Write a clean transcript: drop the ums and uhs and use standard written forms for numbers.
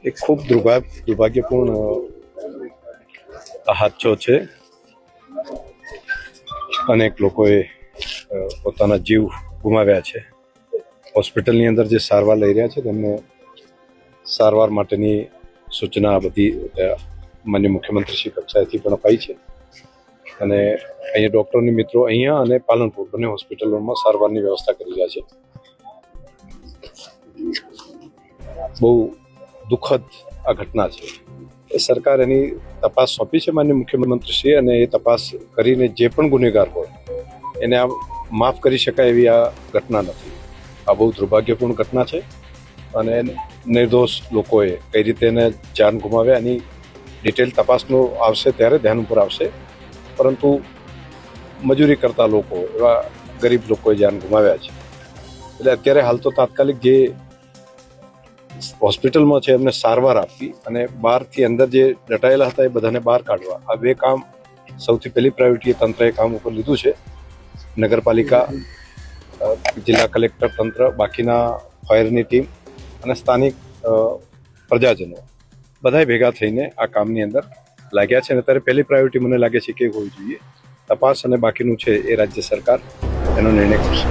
એક ખૂબ દુર્ભાગ્યપૂર્ણ હાદસો છે. અનેક લોકોએ પોતાના જીવ ગુમાવ્યા છે. હોસ્પિટલની અંદર જે સારવાર લઈ રહ્યા છે તેમને સારવાર માટેની સૂચના બધી માનનીય મુખ્યમંત્રીશ્રી કક્ષાએથી પણ અપાઈ છે અને અહીંયા ડૉક્ટરની મિત્રો અહીંયા અને પાલનપુર બંને હોસ્પિટલોમાં સારવારની વ્યવસ્થા કરી રહ્યા છે. બહુ દુઃખદ આ ઘટના છે. એ સરકાર એની તપાસ સોંપી છે માનનીય મુખ્યમંત્રીશ્રી, અને એ તપાસ કરીને જે પણ ગુનેગાર હોય એને આ માફ કરી શકાય એવી આ ઘટના નથી. આ બહુ દુર્ભાગ્યપૂર્ણ ઘટના છે અને નિર્દોષ લોકોએ કઈ રીતે એને જાન ગુમાવ્યા એની ડિટેલ તપાસનો આવશે ત્યારે ધ્યાન ઉપર આવશે. પરંતુ મજૂરી કરતા લોકો, એવા ગરીબ લોકોએ જાન ગુમાવ્યા છે. એટલે અત્યારે હાલ તો તાત્કાલિક જે હોસ્પિટલમાં છે એમને સારવાર આપવી અને બહારથી અંદર જે દટાયેલા હતા એ બધાને બહાર કાઢવા, આ બે કામ સૌથી પહેલી પ્રાયોરિટી તંત્રએ કામ ઉપર લીધું છે. નગરપાલિકા, જિલ્લા કલેક્ટર તંત્ર, બાકીના ફાયરની ટીમ અને સ્થાનિક પ્રજાજનો બધાએ ભેગા થઈને આ કામની અંદર લાગ્યા છે. અને અત્યારે પહેલી પ્રાયોરિટી મને લાગે છે કે હોવી જોઈએ તપાસ, અને બાકીનું છે એ રાજ્ય સરકાર એનો નિર્ણય કરશે.